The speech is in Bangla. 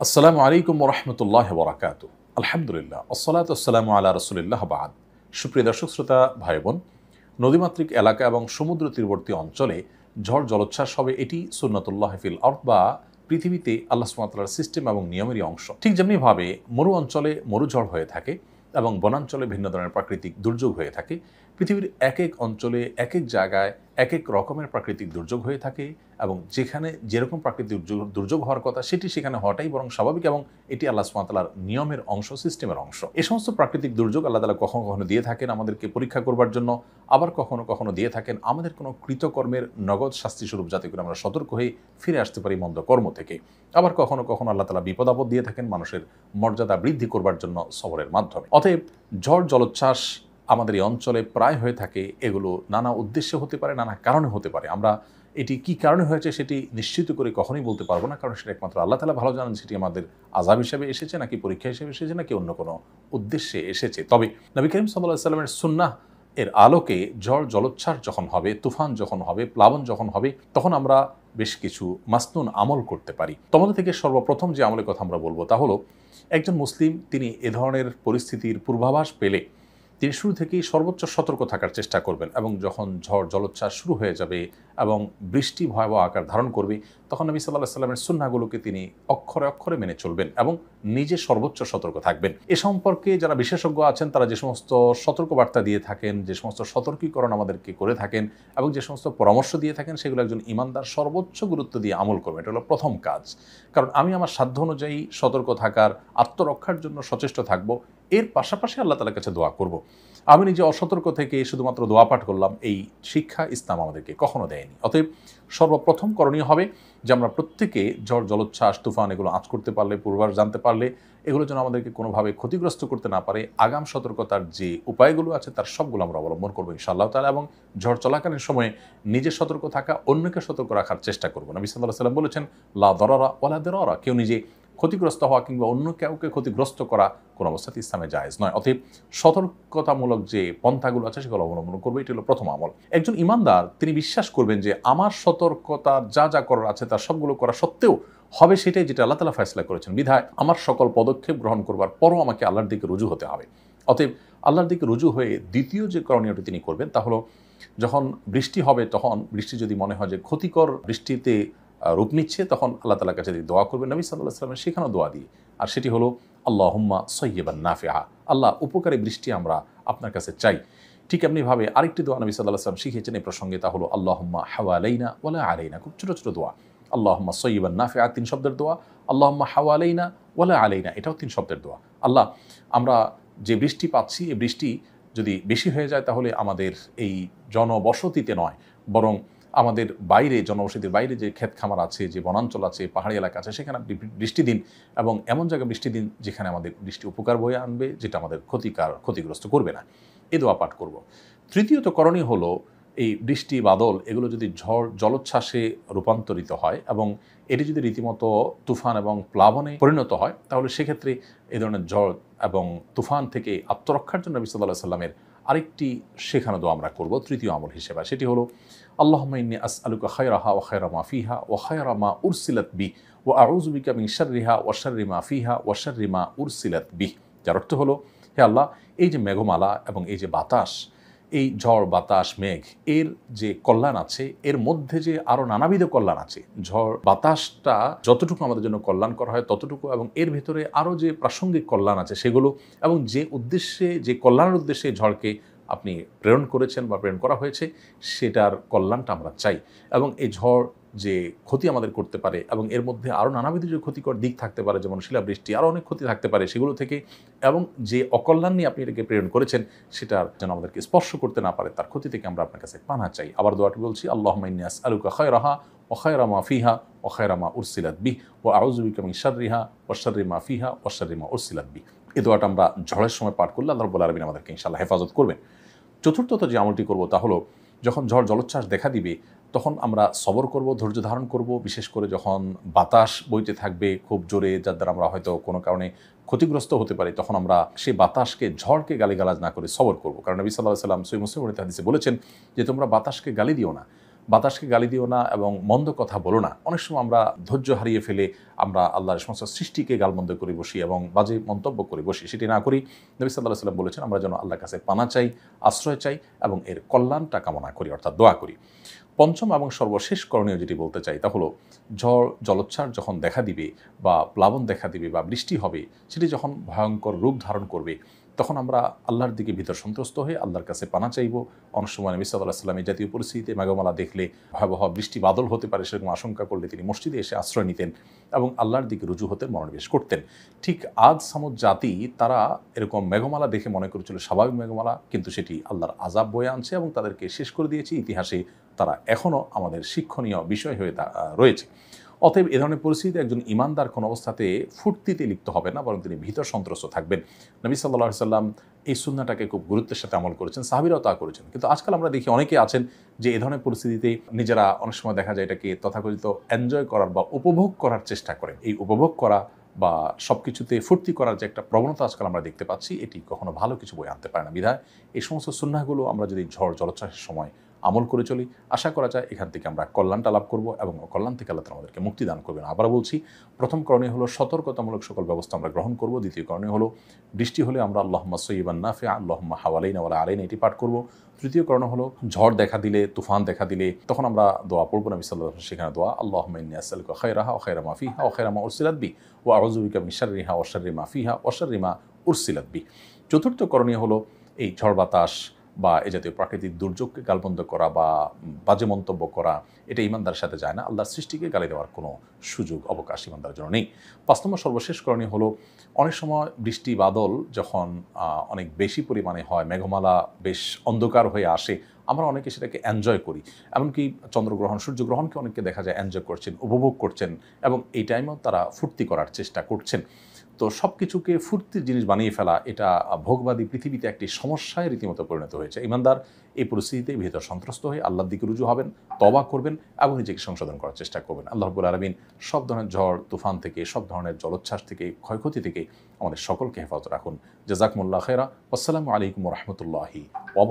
আসসালামু আলাইকুম ওরহমতুল্লাহ বরাকাতু। আলহামদুলিল্লাহ আসসালাতু আসসালামু আলা রাসূলিল্লাহ বাদ। সুপ্রিয় দর্শক শ্রোতা ভাই বোন, নদীমাতৃক এলাকা এবং সমুদ্র তীরবর্তী অঞ্চলে ঝড় জলোচ্ছ্বাস হবে, এটি সুন্নাতুল্লাহ ফিল আরদ বা পৃথিবীতে আল্লাহ সুবহানাহু ওয়া তাআলার সিস্টেম এবং নিয়মেরই অংশ। ঠিক যেমনিভাবে মরু অঞ্চলে মরুঝড় হয়ে থাকে এবং বনাঞ্চলে ভিন্ন ধরনের প্রাকৃতিক দুর্যোগ হয়ে থাকে, পৃথিবীর এক এক অঞ্চলে এক এক জায়গায় এক এক রকমের প্রাকৃতিক দুর্যোগ হয়ে থাকে এবং যেখানে যেরকম প্রাকৃতিক দুর্যোগ হওয়ার কথা সেটি সেখানে হওয়াটাই বরং স্বাভাবিক এবং এটি আল্লাহ সুবহানাহু ওয়া তাআলার নিয়মের অংশ, সিস্টেমের অংশ। এই সমস্ত প্রাকৃতিক দুর্যোগ আল্লাহ তাআলা কখনো কখনো দিয়ে থাকেন আমাদেরকে পরীক্ষা করবার জন্য, আবার কখনো কখনো দিয়ে থাকেন আমাদের কোনো কৃতকর্মের নগদ শাস্তিস্বরূপ, যাতে করে আমরা সতর্ক হয়ে ফিরে আসতে পারি মন্দ কর্ম থেকে। আবার কখনো কখনো আল্লাহ তাআলা বিপদ আপদ দিয়ে থাকেন মানুষের মর্যাদা বৃদ্ধি করবার জন্য সবরের মাধ্যমে। অতএব ঝড় জলোচ্ছ্বাস আমাদের এই অঞ্চলে প্রায় হয়ে থাকে। এগুলো নানা উদ্দেশ্যে হতে পারে, নানা কারণে হতে পারে। আমরা এটি কি কারণে হয়েছে সেটি নিশ্চিত করে কখনোই বলতে পারবো না, কারণ সেটা একমাত্র আল্লাহ তাআলা ভালো জানেন সেটি আমাদের আযাব হিসেবে এসেছে নাকি পরীক্ষা হিসেবে এসেছে নাকি অন্য কোনো উদ্দেশ্যে এসেছে। তবে নবী করিম সাল্লাল্লাহু আলাইহি ওয়াসাল্লামের সুন্নাহ এর আলোকে ঝড় জলোচ্ছ্বাস যখন হবে, তুফান যখন হবে, প্লাবন যখন হবে, তখন আমরা বেশ কিছু মাসনুন আমল করতে পারি। তোমাদের থেকে সর্বপ্রথম যে আমলের কথা আমরা বলবো তা হলো, একজন মুসলিম তিনি এ ধরনের পরিস্থিতির পূর্বাভাস পেলে তিনি শুরু থেকেই সর্বোচ্চ সতর্ক থাকার চেষ্টা করবেন এবং যখন ঝড় জলোচ্ছ্বাস শুরু হয়ে যাবে এবং বৃষ্টি ভয়াবহ আকার ধারণ করবে, তখন নবী সাল্লাল্লাহু আলাইহি ওয়াসাল্লামের সুন্নাহগুলোকে তিনি অক্ষরে অক্ষরে মেনে চলবেন এবং নিজে সর্বোচ্চ সতর্ক থাকবেন। এ সম্পর্কে যারা বিশেষজ্ঞ আছেন তারা যে সমস্ত সতর্কবার্তা দিয়ে থাকেন, যে সমস্ত সতর্কীকরণ আমাদেরকে করে থাকেন এবং যে সমস্ত পরামর্শ দিয়ে থাকেন, সেগুলো একজন ঈমানদার সর্বোচ্চ গুরুত্ব দিয়ে আমল করবেন। এটা হলো প্রথম কাজ। কারণ আমি আমার সাধ্য অনুযায়ী সতর্ক থাকার, আত্মরক্ষার জন্য সচেষ্ট থাকব, এর পাশাপাশি আল্লাহ তাআলার কাছে দোয়া করব। আমি নিজে অসতর্ক থেকে শুধুমাত্র দোয়া পাঠ করলাম, এই শিক্ষা ইসলাম আমাদেরকে কখনো দেয়নি। অতএব সর্বপ্রথম করণীয় হবে যে আমরা প্রত্যেকে ঝড় জলোচ্ছ্বাস তুফান এগুলো আঁচ করতে পারলে, পূর্বাভাস জানতে পারলে, এগুলো যেন আমাদেরকে কোনোভাবে ক্ষতিগ্রস্ত করতে না পারে, আগাম সতর্কতার যে উপায়গুলো আছে তার সবগুলো আমরা অবলম্বন করবো ইনশাআল্লাহ তাআলা। এবং ঝড় চলাকালীন সময়ে নিজে সতর্ক থাকা, অন্যকে সতর্ক রাখার চেষ্টা করবো। নবী সাল্লাল্লাহু আলাইহি ওয়াসাল্লাম বলেছেন, লা দরারা ওয়ালা দিরারা, কেউ নিজে ক্ষতিগ্রস্ত হওয়া কিংবা অন্য কাউকে ক্ষতিগ্রস্ত করা কোনো অবস্থাতে ইসলামে জায়েজ নয়। অতএব সতর্কতামূলক যে পন্থাগুলো আছে সেগুলো অবলম্বন করবে, এটি হলো প্রথম আমল। একজন ঈমানদার তিনি বিশ্বাস করবেন যে আমার সতর্কতার যা যা করার আছে তার সবগুলো করা সত্ত্বেও হবে সেটাই যেটা আল্লাহ তাআলা ফয়সালা করেছেন, বিধায় আমার সকল পদক্ষেপ গ্রহণ করবার পরও আমাকে আল্লাহর দিকে রুজু হতে হবে। অতএব আল্লাহর দিকে রুজু হয়ে দ্বিতীয় যে করণীয়টি তিনি করবেন তা হলো, যখন বৃষ্টি হবে তখন বৃষ্টি যদি মনে হয় যে ক্ষতিকর বৃষ্টিতে রূপ নিচ্ছে, তখন আল্লাহ তাআলার কাছে দোয়া করবেন নবী সাল্লাল্লাহু আলাইহি ওয়াসাল্লামের শেখানো দোয়া দিয়ে। আর সেটি হলো আল্লাহুম্মা সাইয়্যিবান নাফিআ, আল্লাহ উপকারী বৃষ্টি আমরা আপনার কাছে চাই। ঠিক এমনিভাবে আরেকটি দোয়া নবী সাল্লাল্লাহু আলাইহি ওয়াসাল্লাম শিখিয়েছেন এই প্রসঙ্গে, তা হলো আল্লাহুম্মা হাওয়ালাইনা ওয়ালা আলাইনা। খুব ছোট ছোট দোয়া, আল্লাহুম্মা সাইয়্যিবান নাফিআ ৩ শব্দের দোয়া, আল্লাহুম্মা হাওয়ালাইনা ওয়ালা আলাইনা এটাও ৩ শব্দের দোয়া। আল্লাহ, আমরা যে বৃষ্টি পাচ্ছি এই বৃষ্টি যদি বেশি হয়ে যায় তাহলে আমাদের এই জনবসতিতে নয়, বরং আমাদের বাইরে, জনবসতির বাইরে যে ক্ষেত খামার আছে, যে বনাঞ্চল আছে, পাহাড়ি এলাকা আছে, সেখানে বৃষ্টি দিন এবং এমন জায়গায় বৃষ্টি দিন যেখানে আমাদের বৃষ্টি উপকার বয়ে আনবে, যেটা আমাদের ক্ষতিগ্রস্ত করবে না। এই দোয়া পাঠ করব। তৃতীয়ত করণীয় হলো, এই বৃষ্টি বাদল এগুলো যদি ঝড় জলোচ্ছ্বাসে রূপান্তরিত হয় এবং এটি যদি রীতিমতো তুফান এবং প্লাবনে পরিণত হয়, তাহলে সেক্ষেত্রে এই ধরনের ঝড় এবং তুফান থেকে আত্মরক্ষার জন্য নবী সাল্লাল্লাহু আলাইহি ওয়াসাল্লামের আরেকটি শেখানো দোয়া আমরা করব তৃতীয় আমল হিসেবে। সেটি হলো আল্লাহুম্মা ইন্নী আসআলুকা খায়রাহা ওয়া খায়রা মা ফিহা ওয়া খায়রা মা উরসিলাত বিহি ওয়া আউযু বিকা মিন শাররিহা ওয়া শাররি মা ফিহা ওয়া শাররি মা উরসিলাত বিহি। যার অর্থ হলো, হে আল্লাহ, এই যে মেঘমালা এবং এই যে বাতাস, এই ঝড় বাতাস মেঘ, এর যে কল্যাণ আছে এর মধ্যে যে আরও নানাবিধ কল্যাণ আছে। ঝড় বাতাসটা যতটুকু আমাদের জন্য কল্যাণ করা হয় ততটুকু, এবং এর ভেতরে আরও যে প্রাসঙ্গিক কল্যাণ আছে সেগুলো, এবং যে উদ্দেশ্যে, যে কল্যাণের উদ্দেশ্যে ঝড়কে আপনি প্রেরণ করেছেন বা প্রেরণ করা হয়েছে সেটার কল্যাণটা আমরা চাই। এবং এই ঝড় যে ক্ষতি আমাদের করতে পারে এবং এর মধ্যে আরও নানাবিধ যে ক্ষতিকর দিক থাকতে পারে, যেমন শিলাবৃষ্টি, আরও অনেক ক্ষতি থাকতে পারে সেগুলো থেকে, এবং যে অকল্যাণ নিয়ে আপনি এটাকে প্রেরণ করেছেন সেটার যেন আমাদেরকে স্পর্শ করতে না পারে, তার ক্ষতি থেকে আমরা আপনার কাছে পানা চাই। আবার দোয়াটি বলছি, আল্লাহুম্মা ইন্নী আসআলুকা খায়রাহা ওয়া খায়রা মা ফিহা ওয়া খায়রা মা উরসিলাত বিহি ওয়া আউযু বিকা মিন শাররিহা ওয়া শাররি মা ফিহা ওয়া শাররি মা উরসিলাত বিহি। এই দোয়াটা আমরা ঝড়ের সময় পাঠ করলে আল্লাহ রাব্বুল আলামিন আমাদেরকে ইনশাআল্লাহ হেফাজত করবেন। চতুর্থত যে আমলটি করব তা হলো, যখন ঝড় জলোচ্ছ্বাস দেখা দিবে তখন আমরা সবর করব, ধৈর্য ধারণ করব। বিশেষ করে যখন বাতাস বইতে থাকবে খুব জোরে, যার দ্বারা আমরা হয়তো কোনো কারণে ক্ষতিগ্রস্ত হতে পারি, তখন আমরা সেই বাতাসকে, ঝড়কে গালিগালাজ না করে সবর করব। কারণ নবী সাল্লাল্লাহু আলাইহি ওয়াসাল্লাম সহিহ মুসলিমের হাদিসে বলেছেন যে তোমরা বাতাসকে গালি দিও না, বাতাসকে গালি দিও না এবং মন্দ কথা বলো না। অনেক সময় আমরা ধৈর্য হারিয়ে ফেলে আমরা আল্লাহর সমস্ত সৃষ্টিকে গালমন্দ করে বসি এবং বাজে মন্তব্য করে বসি, সেটি না করি। নবী সাল্লাল্লাহু আলাইহি ওয়াসাল্লাম বলেছেন আমরা যেন আল্লাহর কাছে পানা চাই, আশ্রয় চাই এবং এর কল্যাণটা কামনা করি, অর্থাৎ দোয়া করি। পঞ্চম এবং সর্বশেষ করণীয় যেটি বলতে চাই তা হলো ঝড় জলোচ্ছ্বাস যখন দেখা দিবে বা প্লাবন দেখা দিবে বা বৃষ্টি হবে, সেটি যখন ভয়ঙ্কর রূপ ধারণ করবে, তখন আমরা আল্লাহর দিকে ভিতর সন্ত্রস্ত হয়ে আল্লাহর কাছে পানা চাইব। অনেক সময় নবী সাল্লাল্লাহু আলাইহি ওয়াসাল্লাম এই জাতীয় পরিস্থিতিতে মেঘমালা দেখলে, ভয়াবহ বৃষ্টি বাদল হতে পারে সেরকম আশঙ্কা করলে তিনি মসজিদে এসে আশ্রয় নিতেন এবং আল্লাহর দিকে রুজু হতে মনোনিবেশ করতেন। ঠিক আজ সামুদ জাতি তারা এরকম মেঘমালা দেখে মনে করেছিল স্বাভাবিক মেঘমালা, কিন্তু সেটি আল্লাহর আযাব বয়ে আনছে এবং তাদেরকে শেষ করে দিয়েছে। ইতিহাসে তারা এখনও আমাদের শিক্ষণীয় বিষয় হয়ে রয়েছে। অতএব এ ধরনের পরিস্থিতিতে একজন ইমানদার কোন অবস্থাতে ফুর্তিতে লিপ্ত হবে না, বরং তিনি ভীত সন্ত্রস্ত থাকবেন। নবী সাল্লাল্লাহু আলাইহি সাল্লাম এই সুন্নাহটাকে খুব গুরুত্বের সাথে আমল করেছেন, সাহাবীরাও তা করেছেন। কিন্তু আজকাল আমরা দেখি অনেকে আছেন যে এই ধরনের পরিস্থিতিতে নিজেরা অনেক সময় দেখা যায় এটাকে তথাকথিত এনজয় করার বা উপভোগ করার চেষ্টা করেন। এই উপভোগ করা বা সবকিছুতে ফুর্তি করার যে একটা প্রবণতা আজকাল আমরা দেখতে পাচ্ছি, এটি কখনো ভালো কিছু বয়ে আনতে পারে না। বিধায় এই সমস্ত সুন্নাহগুলো আমরা যদি ঝড় জলোচ্ছ্বাসের সময় আমল করে চলি, আশা করা যায় এখান থেকে আমরা কল্যাণটা লাভ করব এবং কল্যাণ থেকে আল্লাহ তাআলা আমাদেরকে মুক্তি দান করবেন। আবার বলছি, প্রথম করণীয় হলো সতর্কতামূলক সকল ব্যবস্থা আমরা গ্রহণ করব। দ্বিতীয় করণীয় হলো বৃষ্টি হলে আমরা আল্লাহুম্মা সাইয়্যিবান নাফিআ আল্লাহুম্মা হাওয়ালাইনা ওয়ালা আলাইনা এটি পাঠ করব। তৃতীয় করণীয় হলো ঝড় দেখা দিলে, তুফান দেখা দিলে তখন আমরা দোয়া পড়ব। নবী সাল্লাল্লাহু আলাইহি ওয়াসাল্লাম সেখানে দোয়া আল্লাহুম্মা ইন্নী আসআলুকা খায়রাহা ওয়া খায়রা মা ফিহা ওয়া খায়রা মা উরসিলাত বি ওয়া আউযু বিকা মিন শাররিহা ওয়া শাররি মা ফিহা ওয়া শাররি মা উরসিলাত বি। চতুর্থ করণীয় হলো এই ঝড় বাতাস বা এ জাতীয় প্রাকৃতিক দুর্যোগকে গালমন্দ করা বা বাজে মন্তব্য করা, এটা ইমানদারের সাথে যায় না। আল্লাহর সৃষ্টিকে গালি দেওয়ার কোনো সুযোগ অবকাশ ইমানদারের জন্য নেই। ৫ নম্বর সর্বশেষ করণীয় হলো অনেক সময় বৃষ্টি বাদল যখন অনেক বেশি পরিমাণে হয়, মেঘমালা বেশ অন্ধকার হয়ে আসে, আমরা অনেকে সেটাকে এনজয় করি। এমনকি চন্দ্রগ্রহণ, সূর্যগ্রহণকে অনেকে দেখা যায় এনজয় করছেন, উপভোগ করছেন এবং এই টাইমেও তারা ফুর্তি করার চেষ্টা করছেন। তো সব কিছুকে ফুর্তির জিনিস বানিয়ে ফেলা, এটা ভোগবাদী পৃথিবীতে একটি সমস্যায় রীতিমতো পরিণত হয়েছে। ইমানদার এই পরিস্থিতিতে ভীত সন্ত্রস্ত হয়ে আল্লাহর দিকে রুজু হবেন, তওবা করবেন এবং নিজেকে সংশোধন করার চেষ্টা করবেন। আল্লাহ রাব্বুল আলামিন সব ধরনের ঝড় তুফান থেকে, সব ধরনের জলোচ্ছ্বাস থেকে, ক্ষয়ক্ষতি থেকে আমাদের সকলকে হেফাজত রাখুন। জাযাকুমুল্লাহু খায়রা। আসসালামু আলাইকুম ওয়া রাহমাতুল্লাহি ওয়া বারাকাতুহু।